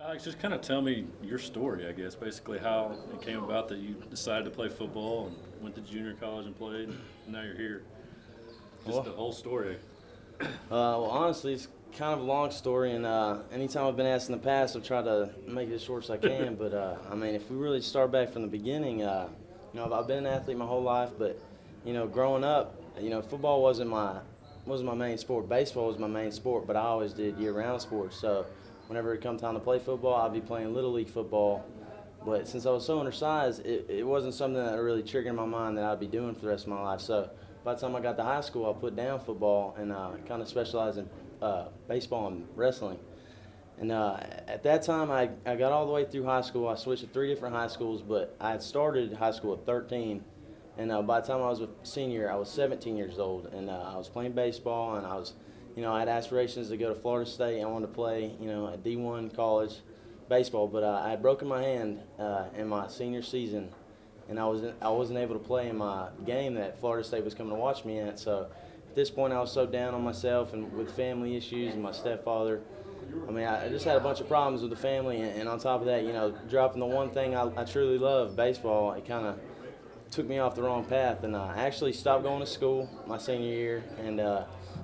Alex, just kind of tell me your story, I guess, basically how it came about that you decided to play football and went to junior college and played, and now you're here. Just Well, the whole story. honestly, it's kind of a long story, and anytime I've been asked in the past, I've tried to make it as short as I can. But I mean, if we really start back from the beginning, I've been an athlete my whole life, but growing up, football wasn't my main sport. Baseball was my main sport, but I always did year-round sports. So whenever it come time to play football, I'd be playing little league football. But since I was so undersized, it wasn't something that really triggered in my mind that I'd be doing for the rest of my life. So by the time I got to high school, I put down football and kind of specialized in baseball and wrestling. And at that time, I got all the way through high school. I switched to 3 different high schools, but I had started high school at 13. And by the time I was a senior, I was 17 years old, and I was playing baseball, and I had aspirations to go to Florida State. I wanted to play, at D1 college baseball, but I had broken my hand in my senior season, and I wasn't able to play in my game that Florida State was coming to watch me at. So at this point, I was so down on myself and with family issues and my stepfather. I mean, I just had a bunch of problems with the family, and on top of that, dropping the one thing I truly love, baseball, it kind of took me off the wrong path. And I actually stopped going to school my senior year and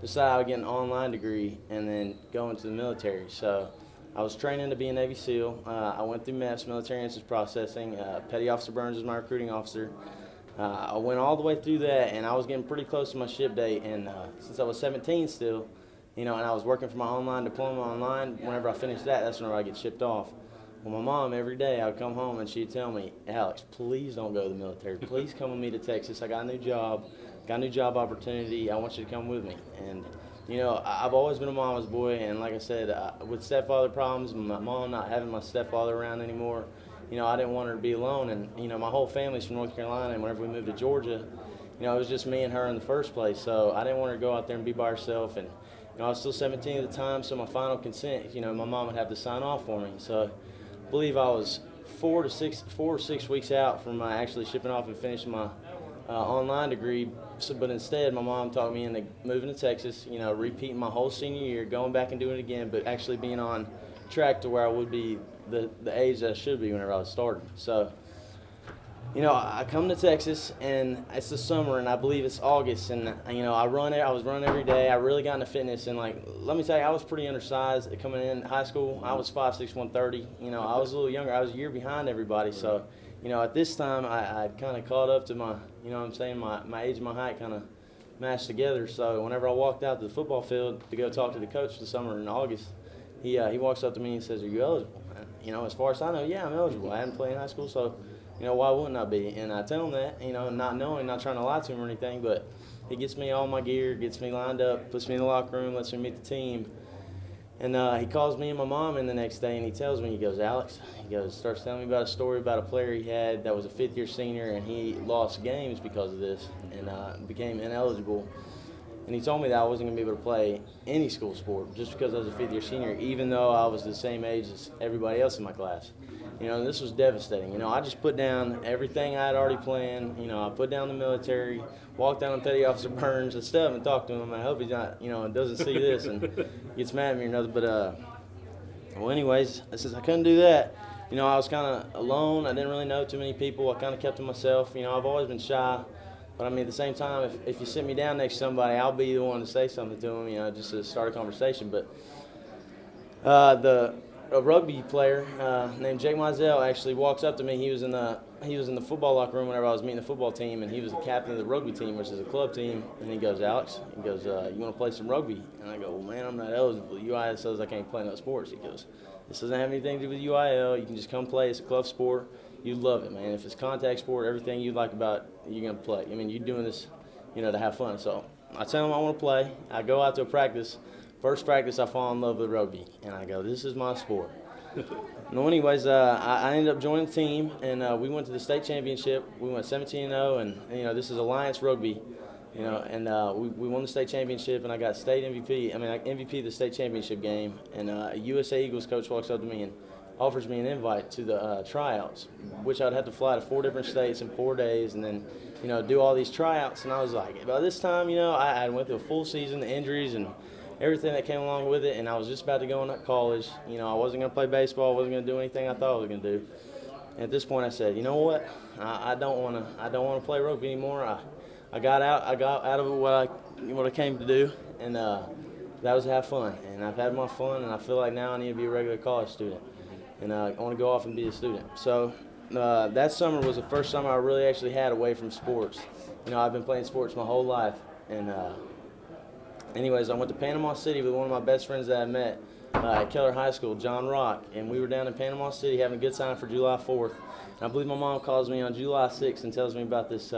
decided I would get an online degree and then go into the military. So I was training to be a Navy SEAL. I went through MEPS, military entrance processing. Petty Officer Burns was my recruiting officer. I went all the way through that, and I was getting pretty close to my ship date. And since I was 17 still, and I was working for my online diploma online, whenever I finished that, that's whenever I get shipped off. Well, my mom, every day I would come home and she'd tell me, Alex, please don't go to the military. Please come with me to Texas. I got a new job, opportunity. I want you to come with me. And I've always been a mama's boy, and like I said, with stepfather problems, my mom not having my stepfather around anymore, I didn't want her to be alone. And my whole family's from North Carolina, and whenever we moved to Georgia, it was just me and her in the first place. So I didn't want her to go out there and be by herself. And I was still 17 at the time, so my final consent, my mom would have to sign off for me. So I believe I was 4 or 6 weeks out from actually shipping off and finishing my online degree. So, but instead, my mom talked me into moving to Texas, repeating my whole senior year, going back and doing it again, but actually being on track to where I would be the age that I should be whenever I was starting. So, I come to Texas, and it's the summer, and I believe it's August, and I was running every day. I really got into fitness, and let me tell you, I was pretty undersized coming in high school. I was 5'6", 130. I was a little younger. I was a year behind everybody. So, at this time, I kind of caught up to my, my age and my height kind of matched together. So whenever I walked out to the football field to go talk to the coach for the summer in August, he walks up to me and says, "Are you eligible?" And, as far as I know, yeah, I'm eligible. I hadn't played in high school, so why wouldn't I be? And I tell him that, not knowing, not trying to lie to him or anything, but he gets me all my gear, gets me lined up, puts me in the locker room, lets me meet the team. And he calls me and my mom in the next day, and he tells me, he goes, "Alex," starts telling me about a story about a player he had that was a fifth-year senior, and he lost games because of this and became ineligible. And he told me that I wasn't going to be able to play any school sport just because I was a fifth-year senior, even though I was the same age as everybody else in my class. This was devastating. I just put down everything I had already planned. I put down the military, walked down to Petty Officer Burns. I still haven't talked to him. I hope he's not, doesn't see this and gets mad at me or nothing. But, well, anyways, since I couldn't do that, I was kind of alone. I didn't really know too many people. I kind of kept to myself. I've always been shy. But, I mean, at the same time, if you sit me down next to somebody, I'll be the one to say something to them, just to start a conversation. But a rugby player named Jake Mizell actually walks up to me. He was in the football locker room whenever I was meeting the football team, and he was the captain of the rugby team, which is a club team. And he goes, "Alex," he goes, "You want to play some rugby?" And I go, "Well, man, I'm not eligible. UIL says I can't play no sports." He goes, "This doesn't have anything to do with UIL. You can just come play. It's a club sport. You love it, man. If it's contact sport, everything you like about it, you're going to play. I mean, you're doing this, to have fun." So I tell him I want to play. I go out to a practice. First practice, I fall in love with rugby. And I go, "This is my sport." No, anyways, I ended up joining the team, and we went to the state championship. We went 17-0, and this is Alliance Rugby, and we won the state championship, and I got state MVP. I mean, MVP of the state championship game, and a USA Eagles coach walks up to me and offers me an invite to the tryouts, which I'd have to fly to 4 different states in 4 days, and then do all these tryouts. And I was like, by this time, I went through a full season, the injuries, and everything that came along with it, and I was just about to go into college. You know, I wasn't going to play baseball. I wasn't going to do anything I thought I was going to do. And at this point, I said, you know what? I don't want to play rugby anymore. I got out of it what I came to do, and that was to have fun. And I've had my fun, and I feel like now I need to be a regular college student, and I want to go off and be a student. So that summer was the first summer I really actually had away from sports. You know, I've been playing sports my whole life, and anyways, I went to Panama City with one of my best friends that I met at Keller High School, John Rock, and we were down in Panama City having a good time for July 4th. And I believe my mom calls me on July 6th and tells me about this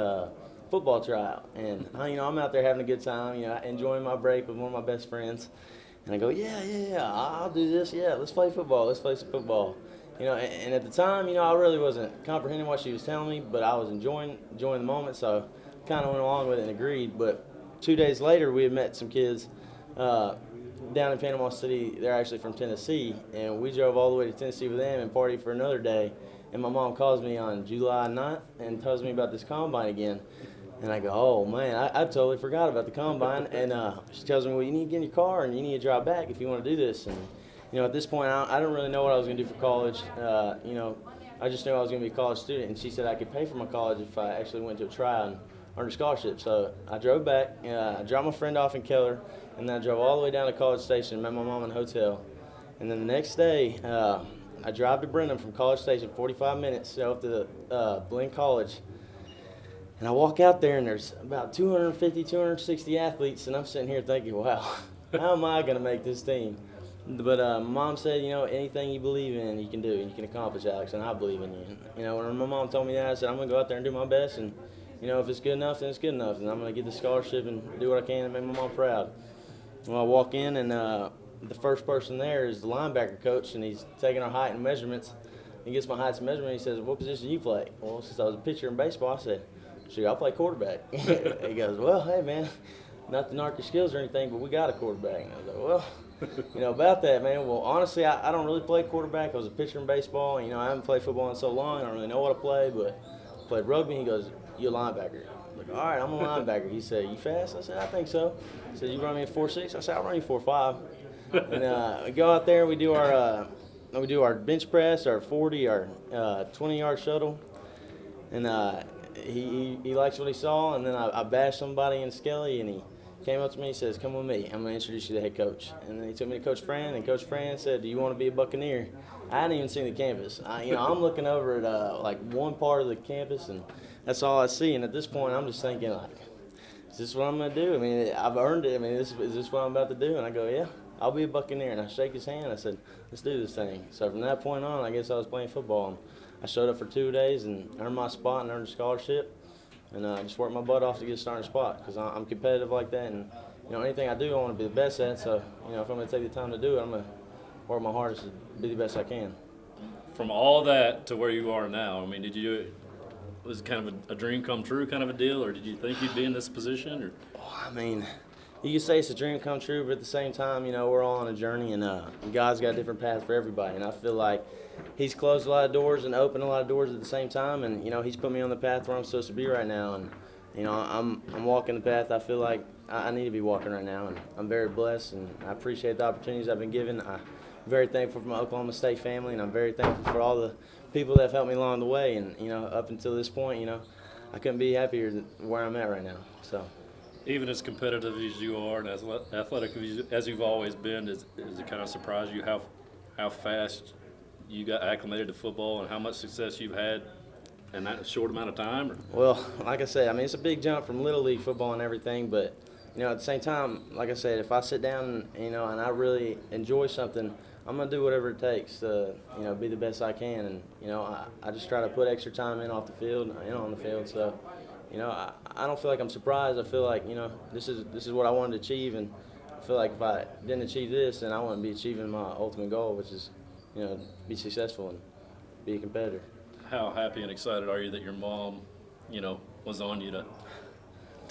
football tryout. And you know, I'm out there having a good time, you know, enjoying my break with one of my best friends. And I go, yeah, I'll do this. Yeah, let's play football. Let's play some football. You know, and at the time, you know, I really wasn't comprehending what she was telling me, but I was enjoying the moment, so kind of went along with it and agreed. But 2 days later, we had met some kids down in Panama City. They're actually from Tennessee, and we drove all the way to Tennessee with them and partied for another day. And my mom calls me on July 9th and tells me about this combine again. And I go, oh, man, I totally forgot about the combine. And she tells me, well, you need to get in your car and you need to drive back if you want to do this. And, you know, at this point, I didn't really know what I was going to do for college. You know, I just knew I was going to be a college student. And she said I could pay for my college if I actually went to a tryout and earned a scholarship. So I drove back. I dropped my friend off in Keller. And then I drove all the way down to College Station and met my mom in a hotel. And then the next day, I drive to Brenham from College Station, 45 minutes, so up to Blinn College. And I walk out there, and there's about 250, 260 athletes, and I'm sitting here thinking, wow, how am I going to make this team? But Mom said, you know, anything you believe in, you can do, and you can accomplish, Alex, and I believe in you. You know, when my mom told me that, I said, I'm going to go out there and do my best, and, you know, if it's good enough, then it's good enough, and I'm going to get the scholarship and do what I can to make my mom proud. Well, I walk in, and the first person there is the linebacker coach, and he's taking our height and measurements. He gets my height and measurement, and he says, what position do you play? Well, since I was a pitcher in baseball, I said, sure, I'll play quarterback. He goes, well, hey, man, not to knock your skills or anything, but we got a quarterback. And I was like, well, you know, about that, man. Well, honestly, I don't really play quarterback. I was a pitcher in baseball. You know, I haven't played football in so long. I don't really know what I play, but I played rugby. He goes, you're a linebacker. I'm like, all right, I'm a linebacker. He said, you fast? I said, I think so. He said, you run me a 4.6? I said, I'll run you 4.5. And we go out there, we do our bench press, our 40, our 20-yard shuttle. And he likes what he saw, and then I bashed somebody in Skelly, and he came up to me and says, come with me. I'm going to introduce you to the head coach. And then he took me to Coach Fran, and Coach Fran said, do you want to be a Buccaneer? I hadn't even seen the campus. You know, I'm looking over at like one part of the campus, and that's all I see. And at this point, I'm just thinking, like, is this what I'm going to do? I mean, I've earned it. I mean, is this what I'm about to do? And I go, yeah, I'll be a Buccaneer. And I shake his hand. I said, let's do this thing. So from that point on, I guess I was playing football. And I showed up for 2 days and earned my spot and earned a scholarship. And I just worked my butt off to get a starting spot because I'm competitive like that. And, you know, anything I do, I want to be the best at. So, you know, if I'm going to take the time to do it, I'm going to work my hardest to be the best I can. From all that to where you are now, I mean, was it kind of a dream come true kind of a deal, or did you think you'd be in this position? Or? Oh, I mean, you can say it's a dream come true, but at the same time, you know, we're all on a journey, and God's got a different path for everybody. And I feel like He's closed a lot of doors and opened a lot of doors at the same time, and, you know, He's put me on the path where I'm supposed to be right now. And, you know, I'm walking the path I feel like I need to be walking right now, and I'm very blessed, and I appreciate the opportunities I've been given. I'm very thankful for my Oklahoma State family, and I'm very thankful for all the people that have helped me along the way. And, you know, up until this point, you know, I couldn't be happier than where I'm at right now. So, even as competitive as you are and as athletic as you've always been, does it kind of surprise you how fast you got acclimated to football and how much success you've had in that short amount of time? Or? Well, like I said, I mean, it's a big jump from Little League football and everything, but, you know, at the same time, like I said, if I sit down, you know, and I really enjoy something, I'm going to do whatever it takes to, you know, be the best I can. And, you know, I just try to put extra time in off the field and on the field. So, you know, I don't feel like I'm surprised. I feel like, you know, this is what I wanted to achieve. And I feel like if I didn't achieve this, then I wouldn't be achieving my ultimate goal, which is, you know, be successful and be a competitor. How happy and excited are you that your mom, you know, was on you to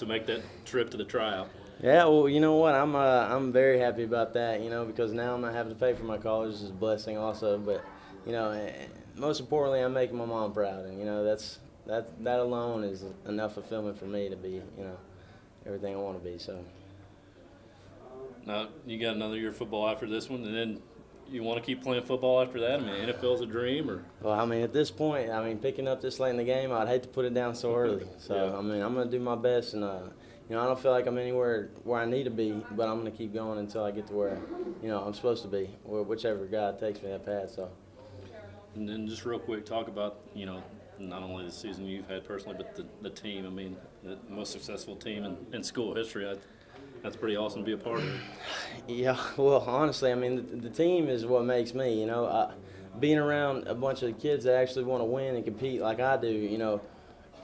make that trip to the tryout? Yeah, well, you know what? I'm very happy about that, you know, because now I'm not having to pay for my college. This is a blessing also. But, you know, most importantly, I'm making my mom proud. And, you know, that alone is enough fulfillment for me to be, you know, everything I want to be. So Now you got another year of football after this one, and then you want to keep playing football after that? I mean, NFL's a dream, or Well, I mean, at this point, I mean, picking up this late in the game, I'd hate to put it down so early. So, Yeah. I mean, I'm going to do my best, and, you know, I don't feel like I'm anywhere where I need to be, but I'm going to keep going until I get to where, you know, I'm supposed to be, or whichever God takes me that path. So, and then just real quick, talk about, you know, not only the season you've had personally, but the team. I mean, the most successful team in school history. That's pretty awesome to be a part of. yeah, well, honestly, I mean, the team is what makes me, you know. Being around a bunch of kids that actually want to win and compete like I do, you know,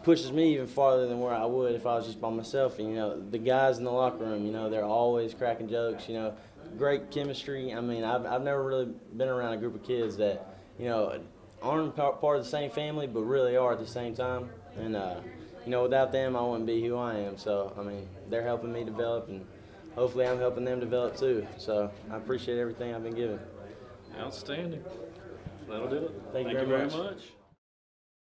pushes me even farther than where I would if I was just by myself. And, you know, the guys in the locker room, you know, they're always cracking jokes, you know, great chemistry. I mean, I've never really been around a group of kids that, you know, aren't part of the same family but really are at the same time. And, you know, without them, I wouldn't be who I am. So, I mean, they're helping me develop, and hopefully I'm helping them develop too. So I appreciate everything I've been given. Outstanding. That'll do it. Thank you very very much. much.